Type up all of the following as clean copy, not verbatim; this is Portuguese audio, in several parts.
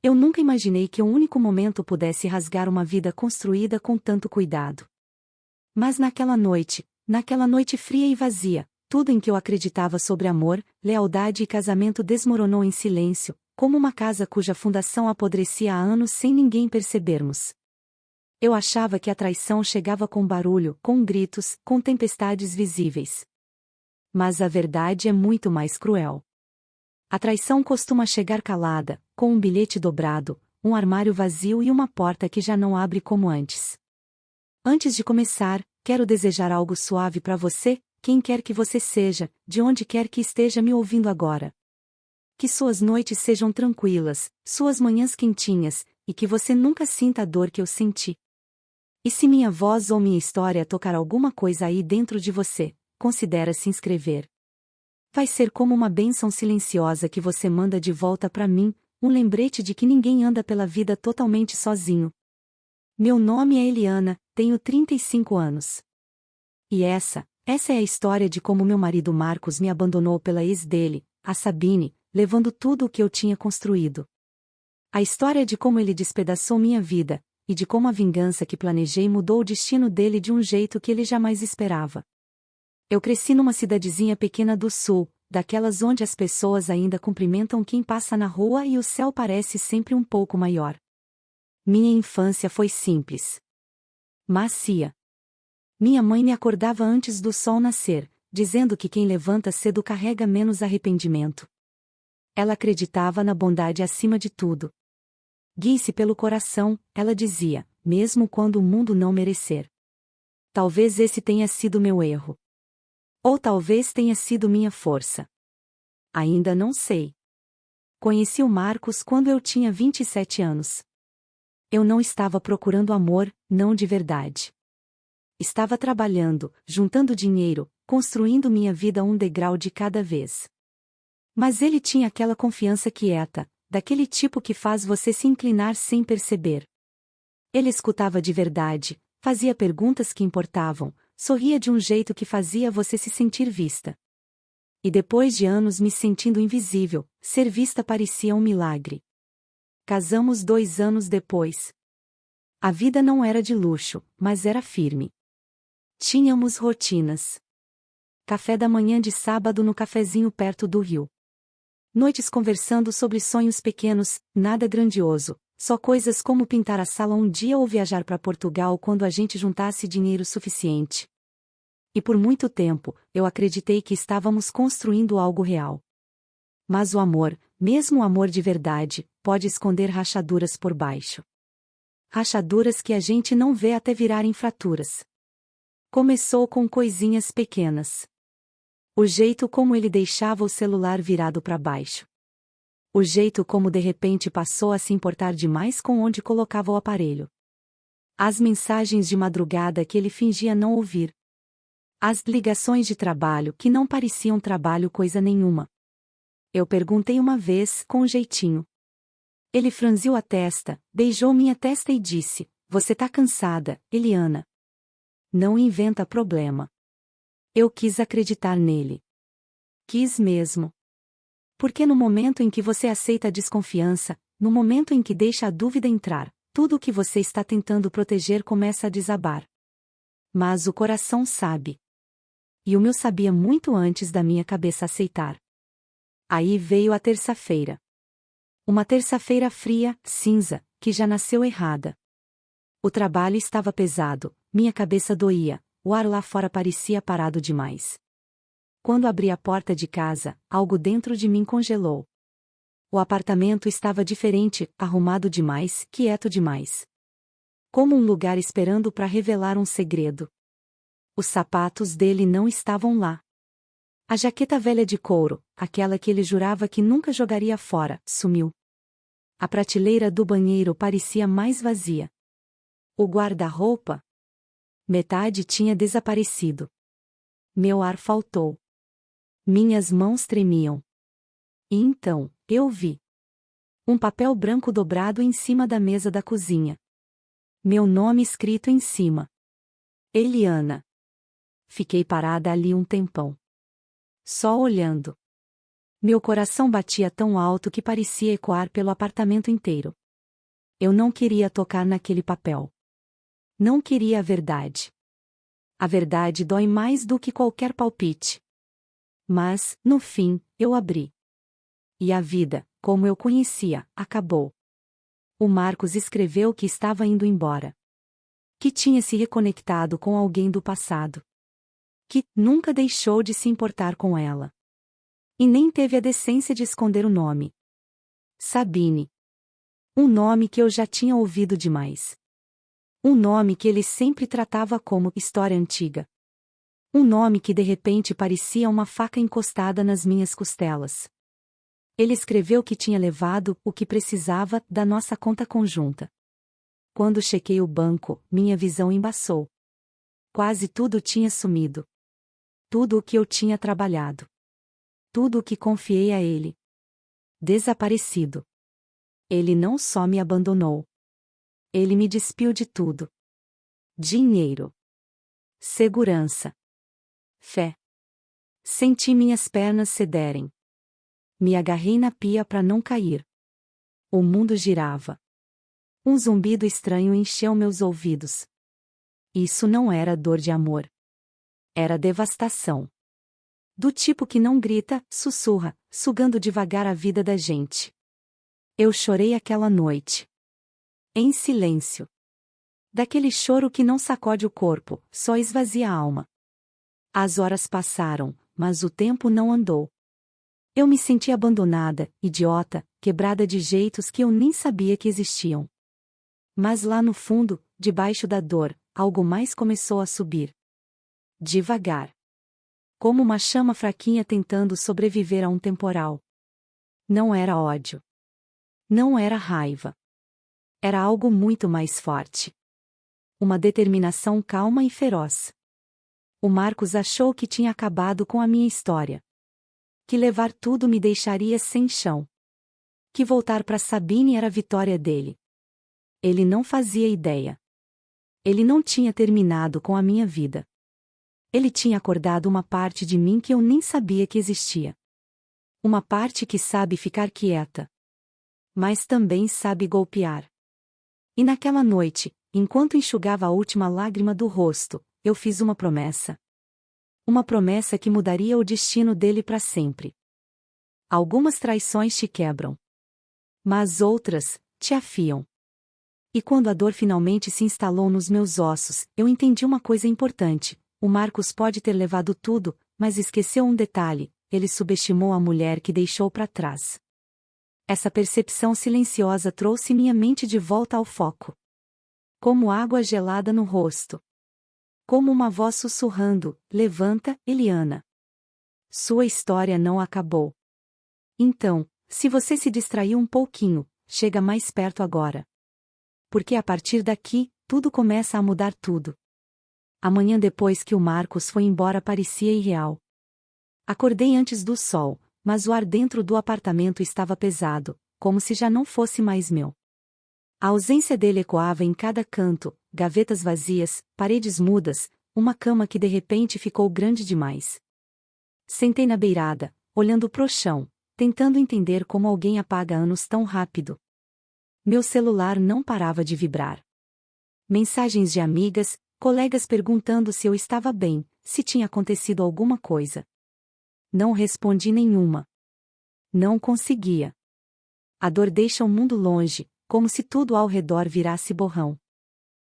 Eu nunca imaginei que um único momento pudesse rasgar uma vida construída com tanto cuidado. Mas naquela noite fria e vazia, tudo em que eu acreditava sobre amor, lealdade e casamento desmoronou em silêncio, como uma casa cuja fundação apodrecia há anos sem ninguém percebermos. Eu achava que a traição chegava com barulho, com gritos, com tempestades visíveis. Mas a verdade é muito mais cruel. A traição costuma chegar calada, com um bilhete dobrado, um armário vazio e uma porta que já não abre como antes. Antes de começar, quero desejar algo suave para você, quem quer que você seja, de onde quer que esteja me ouvindo agora. Que suas noites sejam tranquilas, suas manhãs quentinhas, e que você nunca sinta a dor que eu senti. E se minha voz ou minha história tocar alguma coisa aí dentro de você, considera se inscrever. Vai ser como uma bênção silenciosa que você manda de volta para mim, um lembrete de que ninguém anda pela vida totalmente sozinho. Meu nome é Eliana, tenho 35 anos. E essa é a história de como meu marido Marcos me abandonou pela ex dele, a Sabine, levando tudo o que eu tinha construído. A história de como ele despedaçou minha vida, e de como a vingança que planejei mudou o destino dele de um jeito que ele jamais esperava. Eu cresci numa cidadezinha pequena do sul, daquelas onde as pessoas ainda cumprimentam quem passa na rua e o céu parece sempre um pouco maior. Minha infância foi simples. Macia. Minha mãe me acordava antes do sol nascer, dizendo que quem levanta cedo carrega menos arrependimento. Ela acreditava na bondade acima de tudo. Guie-se pelo coração, ela dizia, mesmo quando o mundo não merecer. Talvez esse tenha sido meu erro. Ou talvez tenha sido minha força. Ainda não sei. Conheci o Marcos quando eu tinha 27 anos. Eu não estava procurando amor, não de verdade. Estava trabalhando, juntando dinheiro, construindo minha vida um degrau de cada vez. Mas ele tinha aquela confiança quieta, daquele tipo que faz você se inclinar sem perceber. Ele escutava de verdade, fazia perguntas que importavam, sorria de um jeito que fazia você se sentir vista. E depois de anos me sentindo invisível, ser vista parecia um milagre. Casamos 2 anos depois. A vida não era de luxo, mas era firme. Tínhamos rotinas. Café da manhã de sábado no cafezinho perto do rio. Noites conversando sobre sonhos pequenos, nada grandioso, só coisas como pintar a sala um dia ou viajar para Portugal quando a gente juntasse dinheiro suficiente. E por muito tempo, eu acreditei que estávamos construindo algo real. Mas o amor, mesmo o amor de verdade, pode esconder rachaduras por baixo. Rachaduras que a gente não vê até virarem fraturas. Começou com coisinhas pequenas. O jeito como ele deixava o celular virado para baixo. O jeito como de repente passou a se importar demais com onde colocava o aparelho. As mensagens de madrugada que ele fingia não ouvir. As ligações de trabalho que não pareciam trabalho coisa nenhuma. Eu perguntei uma vez, com um jeitinho. Ele franziu a testa, beijou minha testa e disse, você tá cansada, Eliana. Não inventa problema. Eu quis acreditar nele. Quis mesmo. Porque no momento em que você aceita a desconfiança, no momento em que deixa a dúvida entrar, tudo o que você está tentando proteger começa a desabar. Mas o coração sabe. E o meu sabia muito antes da minha cabeça aceitar. Aí veio a terça-feira. Uma terça-feira fria, cinza, que já nasceu errada. O trabalho estava pesado, minha cabeça doía, o ar lá fora parecia parado demais. Quando abri a porta de casa, algo dentro de mim congelou. O apartamento estava diferente, arrumado demais, quieto demais. Como um lugar esperando para revelar um segredo. Os sapatos dele não estavam lá. A jaqueta velha de couro, aquela que ele jurava que nunca jogaria fora, sumiu. A prateleira do banheiro parecia mais vazia. O guarda-roupa? Metade tinha desaparecido. Meu ar faltou. Minhas mãos tremiam. E então, eu vi um papel branco dobrado em cima da mesa da cozinha. Meu nome escrito em cima. Eliana. Fiquei parada ali um tempão. Só olhando. Meu coração batia tão alto que parecia ecoar pelo apartamento inteiro. Eu não queria tocar naquele papel. Não queria a verdade. A verdade dói mais do que qualquer palpite. Mas, no fim, eu abri. E a vida, como eu conhecia, acabou. O Marcos escreveu que estava indo embora. Que tinha se reconectado com alguém do passado. Que nunca deixou de se importar com ela. E nem teve a decência de esconder o nome. Sabine. Um nome que eu já tinha ouvido demais. Um nome que ele sempre tratava como história antiga. Um nome que de repente parecia uma faca encostada nas minhas costelas. Ele escreveu que tinha levado o que precisava da nossa conta conjunta. Quando chequei o banco, minha visão embaçou. Quase tudo tinha sumido. Tudo o que eu tinha trabalhado. Tudo o que confiei a ele. Desaparecido. Ele não só me abandonou. Ele me despiu de tudo. Dinheiro. Segurança. Fé. Senti minhas pernas cederem. Me agarrei na pia para não cair. O mundo girava. Um zumbido estranho encheu meus ouvidos. Isso não era dor de amor. Era devastação. Do tipo que não grita, sussurra, sugando devagar a vida da gente. Eu chorei aquela noite. Em silêncio. Daquele choro que não sacode o corpo, só esvazia a alma. As horas passaram, mas o tempo não andou. Eu me senti abandonada, idiota, quebrada de jeitos que eu nem sabia que existiam. Mas lá no fundo, debaixo da dor, algo mais começou a subir. Devagar. Como uma chama fraquinha tentando sobreviver a um temporal. Não era ódio. Não era raiva. Era algo muito mais forte. Uma determinação calma e feroz. O Marcos achou que tinha acabado com a minha história. Que levar tudo me deixaria sem chão. Que voltar para Sabine era a vitória dele. Ele não fazia ideia. Ele não tinha terminado com a minha vida. Ele tinha acordado uma parte de mim que eu nem sabia que existia. Uma parte que sabe ficar quieta. Mas também sabe golpear. E naquela noite, enquanto enxugava a última lágrima do rosto, eu fiz uma promessa. Uma promessa que mudaria o destino dele para sempre. Algumas traições te quebram. Mas outras, te afiam. E quando a dor finalmente se instalou nos meus ossos, eu entendi uma coisa importante. O Marcos pode ter levado tudo, mas esqueceu um detalhe: ele subestimou a mulher que deixou para trás. Essa percepção silenciosa trouxe minha mente de volta ao foco. Como água gelada no rosto. Como uma voz sussurrando: levanta, Eliana. Sua história não acabou. Então, se você se distraiu um pouquinho, chega mais perto agora. Porque a partir daqui, tudo começa a mudar tudo. A manhã depois que o Marcos foi embora parecia irreal. Acordei antes do sol, mas o ar dentro do apartamento estava pesado, como se já não fosse mais meu. A ausência dele ecoava em cada canto, gavetas vazias, paredes mudas, uma cama que de repente ficou grande demais. Sentei na beirada, olhando pro chão, tentando entender como alguém apaga anos tão rápido. Meu celular não parava de vibrar. Mensagens de amigas, colegas perguntando se eu estava bem, se tinha acontecido alguma coisa. Não respondi nenhuma. Não conseguia. A dor deixa o mundo longe, como se tudo ao redor virasse borrão.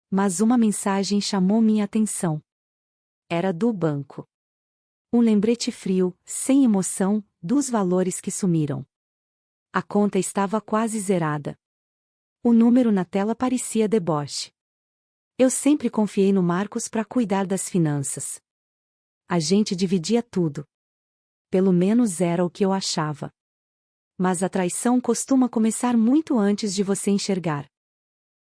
Mas uma mensagem chamou minha atenção. Era do banco. Um lembrete frio, sem emoção, dos valores que sumiram. A conta estava quase zerada. O número na tela parecia deboche. Eu sempre confiei no Marcos para cuidar das finanças. A gente dividia tudo. Pelo menos era o que eu achava. Mas a traição costuma começar muito antes de você enxergar.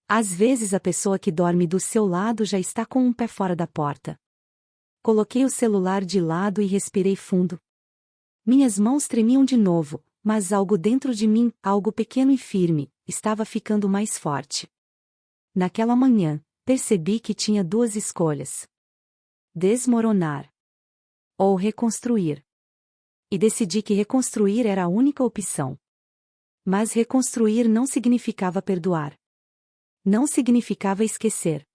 Às vezes a pessoa que dorme do seu lado já está com um pé fora da porta. Coloquei o celular de lado e respirei fundo. Minhas mãos tremiam de novo, mas algo dentro de mim, algo pequeno e firme, estava ficando mais forte. Naquela manhã, percebi que tinha duas escolhas: desmoronar ou reconstruir. E decidi que reconstruir era a única opção. Mas reconstruir não significava perdoar. Não significava esquecer.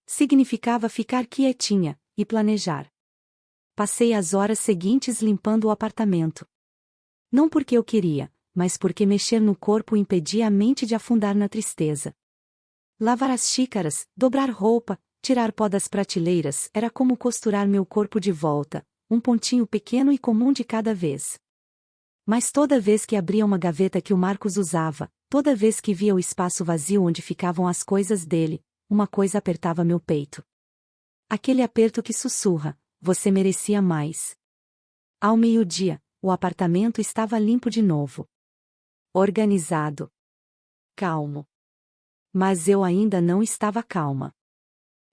Significava ficar quietinha e planejar. Passei as horas seguintes limpando o apartamento. Não porque eu queria, mas porque mexer no corpo impedia a mente de afundar na tristeza. Lavar as xícaras, dobrar roupa, tirar pó das prateleiras era como costurar meu corpo de volta, um pontinho pequeno e comum de cada vez. Mas toda vez que abria uma gaveta que o Marcos usava, toda vez que via o espaço vazio onde ficavam as coisas dele, uma coisa apertava meu peito. Aquele aperto que sussurra: você merecia mais. Ao meio-dia, o apartamento estava limpo de novo. Organizado. Calmo. Mas eu ainda não estava calma.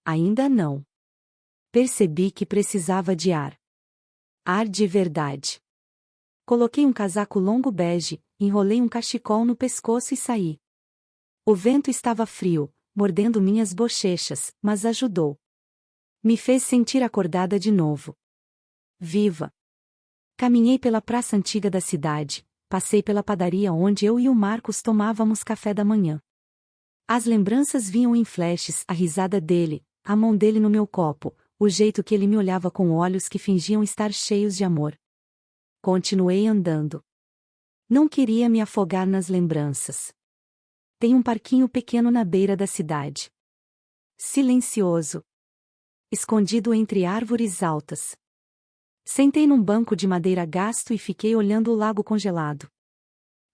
Ainda não. Percebi que precisava de ar. Ar de verdade. Coloquei um casaco longo bege, enrolei um cachecol no pescoço e saí. O vento estava frio, mordendo minhas bochechas, mas ajudou. Me fez sentir acordada de novo. Viva! Caminhei pela praça antiga da cidade, passei pela padaria onde eu e o Marcos tomávamos café da manhã. As lembranças vinham em flashes, a risada dele, a mão dele no meu copo, o jeito que ele me olhava com olhos que fingiam estar cheios de amor. Continuei andando. Não queria me afogar nas lembranças. Tem um parquinho pequeno na beira da cidade. Silencioso. Escondido entre árvores altas. Sentei num banco de madeira gasto e fiquei olhando o lago congelado.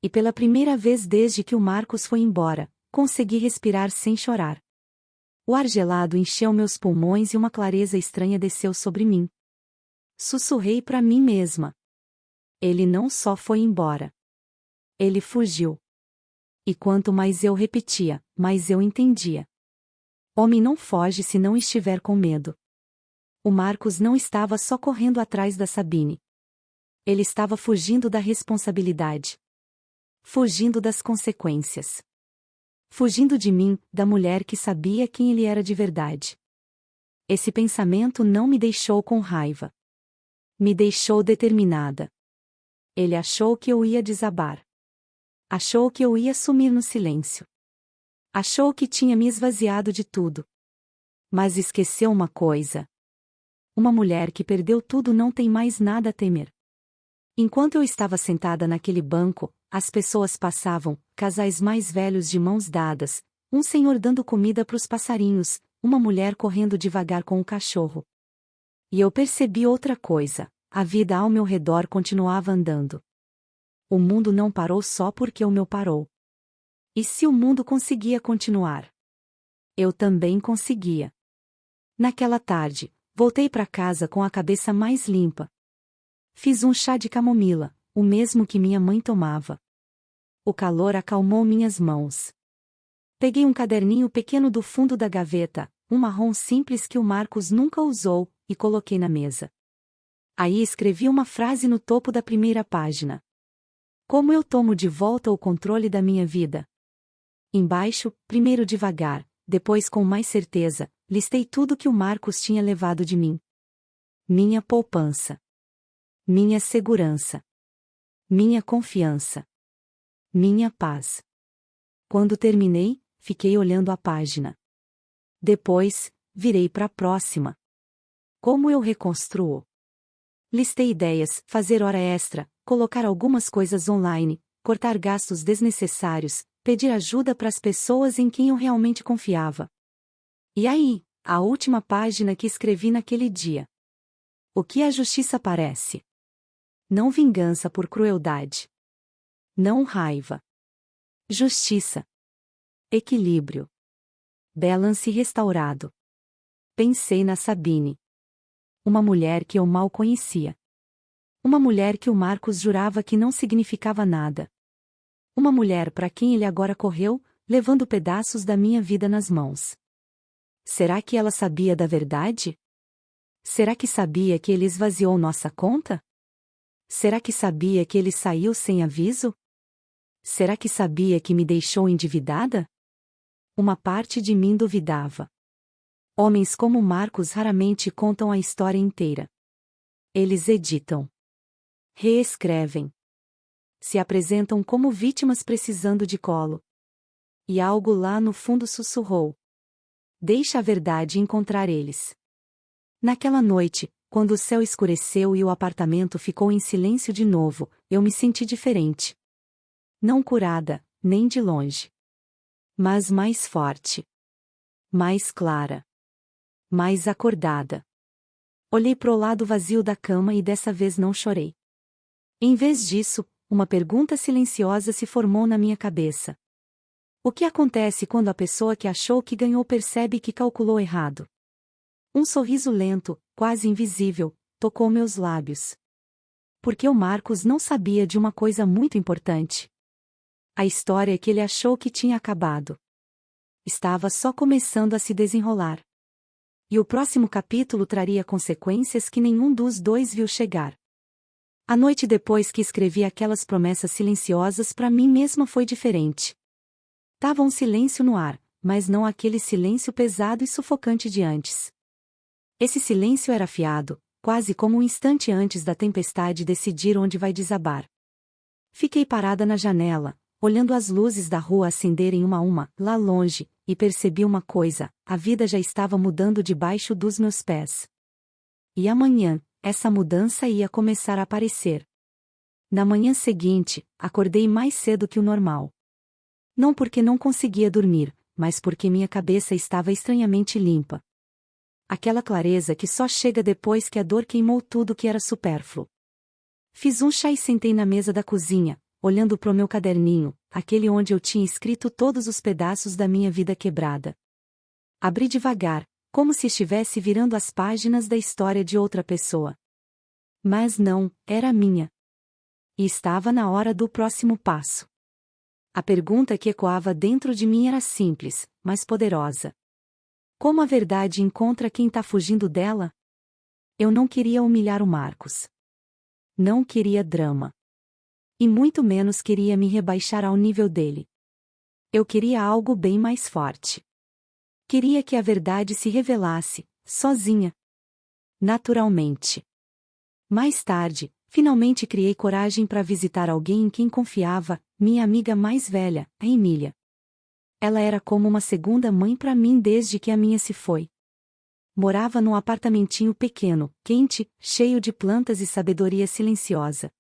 E pela primeira vez desde que o Marcos foi embora, consegui respirar sem chorar. O ar gelado encheu meus pulmões e uma clareza estranha desceu sobre mim. Sussurrei para mim mesma. Ele não só foi embora. Ele fugiu. E quanto mais eu repetia, mais eu entendia. Homem não foge se não estiver com medo. O Marcos não estava só correndo atrás da Sabine. Ele estava fugindo da responsabilidade. Fugindo das consequências. Fugindo de mim, da mulher que sabia quem ele era de verdade. Esse pensamento não me deixou com raiva. Me deixou determinada. Ele achou que eu ia desabar. Achou que eu ia sumir no silêncio. Achou que tinha me esvaziado de tudo. Mas esqueceu uma coisa. Uma mulher que perdeu tudo não tem mais nada a temer. Enquanto eu estava sentada naquele banco, as pessoas passavam, casais mais velhos de mãos dadas, um senhor dando comida para os passarinhos, uma mulher correndo devagar com o cachorro. E eu percebi outra coisa: a vida ao meu redor continuava andando. O mundo não parou só porque o meu parou. E se o mundo conseguia continuar? Eu também conseguia. Naquela tarde, voltei para casa com a cabeça mais limpa. Fiz um chá de camomila, o mesmo que minha mãe tomava. O calor acalmou minhas mãos. Peguei um caderninho pequeno do fundo da gaveta, um marrom simples que o Marcos nunca usou, e coloquei na mesa. Aí escrevi uma frase no topo da primeira página. Como eu tomo de volta o controle da minha vida? Embaixo, primeiro devagar, depois com mais certeza, listei tudo que o Marcos tinha levado de mim. Minha poupança. Minha segurança. Minha confiança. Minha paz. Quando terminei, fiquei olhando a página. Depois, virei para a próxima. Como eu reconstruo? Listei ideias, fazer hora extra, colocar algumas coisas online, cortar gastos desnecessários, pedir ajuda para as pessoas em quem eu realmente confiava. E aí, a última página que escrevi naquele dia. O que a justiça parece? Não vingança por crueldade. Não raiva. Justiça. Equilíbrio. Balance restaurado. Pensei na Sabine. Uma mulher que eu mal conhecia. Uma mulher que o Marcos jurava que não significava nada. Uma mulher para quem ele agora correu, levando pedaços da minha vida nas mãos. Será que ela sabia da verdade? Será que sabia que ele esvaziou nossa conta? Será que sabia que ele saiu sem aviso? Será que sabia que me deixou endividada? Uma parte de mim duvidava. Homens como Marcos raramente contam a história inteira. Eles editam. reescrevem. Se apresentam como vítimas precisando de colo. E algo lá no fundo sussurrou. Deixa a verdade encontrar eles. Naquela noite, quando o céu escureceu e o apartamento ficou em silêncio de novo, eu me senti diferente. Não curada, nem de longe. Mas mais forte. Mais clara. Mais acordada. Olhei pro lado vazio da cama e dessa vez não chorei. Em vez disso, uma pergunta silenciosa se formou na minha cabeça. O que acontece quando a pessoa que achou que ganhou percebe que calculou errado? Um sorriso lento, quase invisível, tocou meus lábios. Porque o Marcos não sabia de uma coisa muito importante. A história que ele achou que tinha acabado estava só começando a se desenrolar. E o próximo capítulo traria consequências que nenhum dos dois viu chegar. A noite depois que escrevi aquelas promessas silenciosas para mim mesma foi diferente. Tava um silêncio no ar, mas não aquele silêncio pesado e sufocante de antes. Esse silêncio era afiado, quase como um instante antes da tempestade decidir onde vai desabar. Fiquei parada na janela, olhando as luzes da rua acenderem uma a uma, lá longe, e percebi uma coisa: a vida já estava mudando debaixo dos meus pés. E amanhã, essa mudança ia começar a aparecer. Na manhã seguinte, acordei mais cedo que o normal. Não porque não conseguia dormir, mas porque minha cabeça estava estranhamente limpa. Aquela clareza que só chega depois que a dor queimou tudo que era supérfluo. Fiz um chá e sentei na mesa da cozinha, olhando pro meu caderninho, aquele onde eu tinha escrito todos os pedaços da minha vida quebrada. Abri devagar, como se estivesse virando as páginas da história de outra pessoa. Mas não, era minha. E estava na hora do próximo passo. A pergunta que ecoava dentro de mim era simples, mas poderosa. Como a verdade encontra quem está fugindo dela? Eu não queria humilhar o Marcos. Não queria drama. E muito menos queria me rebaixar ao nível dele. Eu queria algo bem mais forte. Queria que a verdade se revelasse, sozinha. Naturalmente. Mais tarde, finalmente criei coragem para visitar alguém em quem confiava, minha amiga mais velha, a Emília. Ela era como uma segunda mãe para mim desde que a minha se foi. Morava num apartamentinho pequeno, quente, cheio de plantas e sabedoria silenciosa.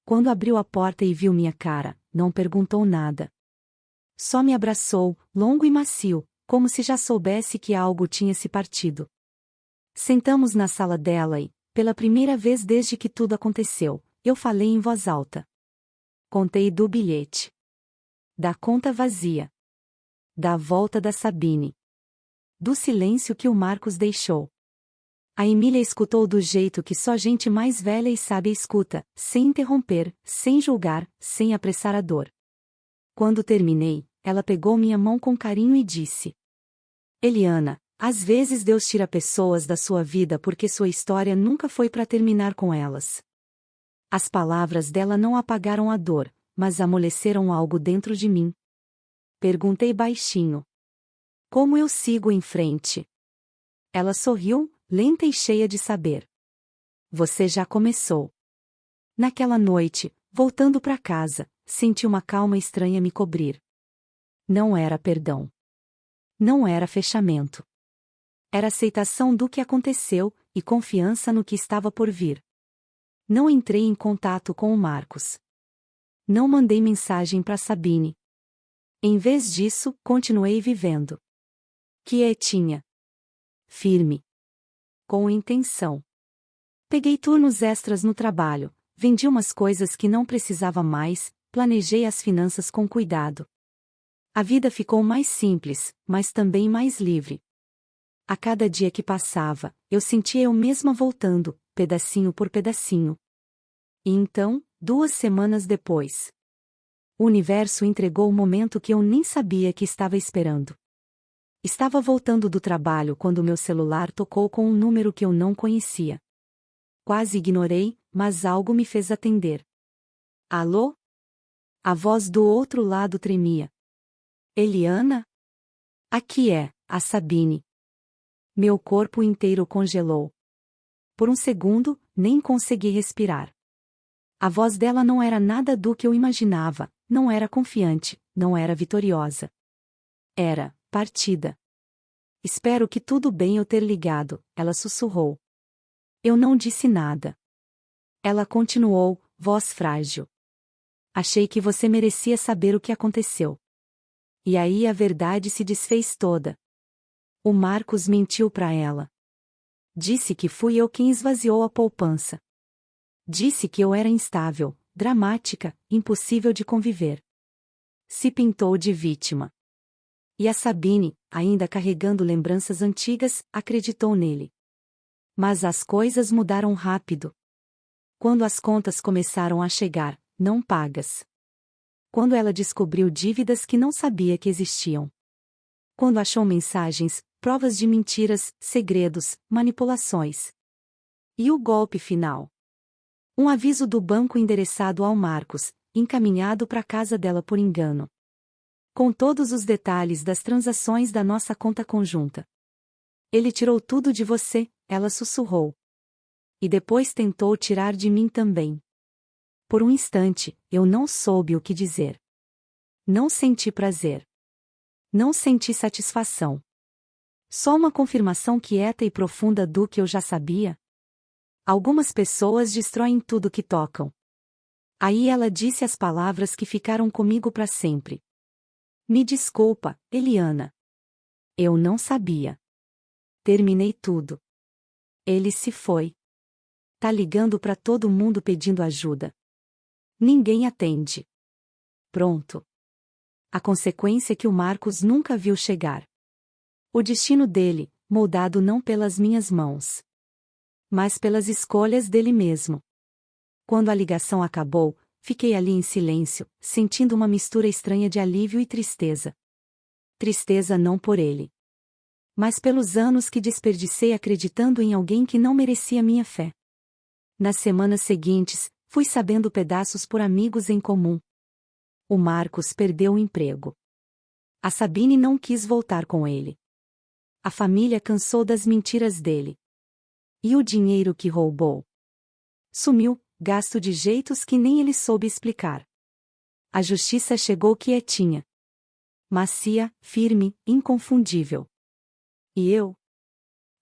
Quando abriu a porta e viu minha cara, não perguntou nada. Só me abraçou, longo e macio, como se já soubesse que algo tinha se partido. Sentamos na sala dela e, pela primeira vez desde que tudo aconteceu, eu falei em voz alta. Contei do bilhete. Da conta vazia. Da volta da Sabine. Do silêncio que o Marcos deixou. A Emília escutou do jeito que só gente mais velha e sábia escuta, sem interromper, sem julgar, sem apressar a dor. Quando terminei, ela pegou minha mão com carinho e disse: Eliana, às vezes Deus tira pessoas da sua vida porque sua história nunca foi para terminar com elas. As palavras dela não apagaram a dor, mas amoleceram algo dentro de mim. Perguntei baixinho: como eu sigo em frente? Ela sorriu, lenta e cheia de saber. Você já começou. Naquela noite, voltando para casa, senti uma calma estranha me cobrir. Não era perdão. Não era fechamento. Era aceitação do que aconteceu, e confiança no que estava por vir. Não entrei em contato com o Marcos. Não mandei mensagem para Sabine. Em vez disso, continuei vivendo. Quietinha. Firme. Com intenção. Peguei turnos extras no trabalho, vendi umas coisas que não precisava mais, planejei as finanças com cuidado. A vida ficou mais simples, mas também mais livre. A cada dia que passava, eu sentia eu mesma voltando, pedacinho por pedacinho. E então, 2 semanas depois, o universo entregou o momento que eu nem sabia que estava esperando. Estava voltando do trabalho quando meu celular tocou com um número que eu não conhecia. Quase ignorei, mas algo me fez atender. Alô? A voz do outro lado tremia. Eliana? Aqui é, a Sabine. Meu corpo inteiro congelou. Por um segundo, nem consegui respirar. A voz dela não era nada do que eu imaginava, não era confiante, não era vitoriosa. Era partida. Espero que tudo bem eu ter ligado, ela sussurrou. Eu não disse nada. Ela continuou, voz frágil. Achei que você merecia saber o que aconteceu. E aí a verdade se desfez toda. O Marcos mentiu para ela. Disse que fui eu quem esvaziou a poupança. Disse que eu era instável, dramática, impossível de conviver. Se pintou de vítima. E a Sabine, ainda carregando lembranças antigas, acreditou nele. Mas as coisas mudaram rápido. Quando as contas começaram a chegar, não pagas. Quando ela descobriu dívidas que não sabia que existiam. Quando achou mensagens, provas de mentiras, segredos, manipulações. E o golpe final? Um aviso do banco endereçado ao Marcos, encaminhado para a casa dela por engano. Com todos os detalhes das transações da nossa conta conjunta. Ele tirou tudo de você, ela sussurrou. E depois tentou tirar de mim também. Por um instante, eu não soube o que dizer. Não senti prazer. Não senti satisfação. Só uma confirmação quieta e profunda do que eu já sabia. Algumas pessoas destroem tudo que tocam. Aí ela disse as palavras que ficaram comigo para sempre. Me desculpa, Eliana. Eu não sabia. Terminei tudo. Ele se foi. Tá ligando para todo mundo pedindo ajuda. Ninguém atende. Pronto. A consequência é que o Marcos nunca viu chegar. O destino dele, moldado não pelas minhas mãos, mas pelas escolhas dele mesmo. Quando a ligação acabou, fiquei ali em silêncio, sentindo uma mistura estranha de alívio e tristeza. Tristeza não por ele, mas pelos anos que desperdicei acreditando em alguém que não merecia minha fé. Nas semanas seguintes, fui sabendo pedaços por amigos em comum. O Marcos perdeu o emprego. A Sabine não quis voltar com ele. A família cansou das mentiras dele. E o dinheiro que roubou? Sumiu, gasto de jeitos que nem ele soube explicar. A justiça chegou quietinha. Macia, firme, inconfundível. E eu?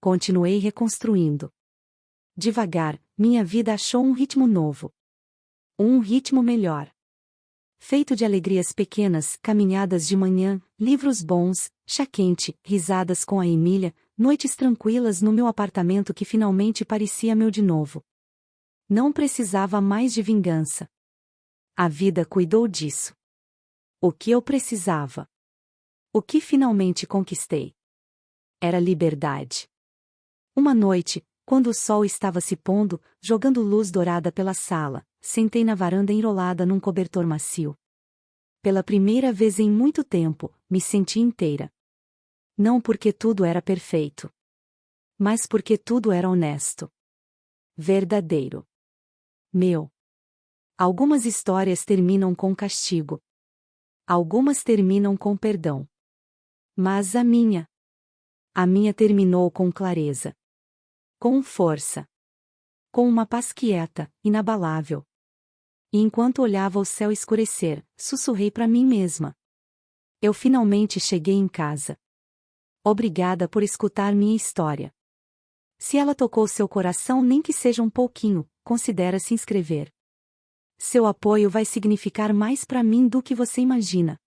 Continuei reconstruindo. Devagar, minha vida achou um ritmo novo. Um ritmo melhor. Feito de alegrias pequenas, caminhadas de manhã, livros bons, chá quente, risadas com a Emília, noites tranquilas no meu apartamento que finalmente parecia meu de novo. Não precisava mais de vingança. A vida cuidou disso. O que eu precisava? O que finalmente conquistei? Era liberdade. Uma noite, quando o sol estava se pondo, jogando luz dourada pela sala, sentei na varanda enrolada num cobertor macio. Pela primeira vez em muito tempo, me senti inteira. Não porque tudo era perfeito, mas porque tudo era honesto. Verdadeiro. Meu. Algumas histórias terminam com castigo. Algumas terminam com perdão. Mas a minha terminou com clareza. Com força. Com uma paz quieta, inabalável. E enquanto olhava o céu escurecer, sussurrei para mim mesma. Eu finalmente cheguei em casa. Obrigada por escutar minha história. Se ela tocou seu coração nem que seja um pouquinho, considere se inscrever. Seu apoio vai significar mais para mim do que você imagina.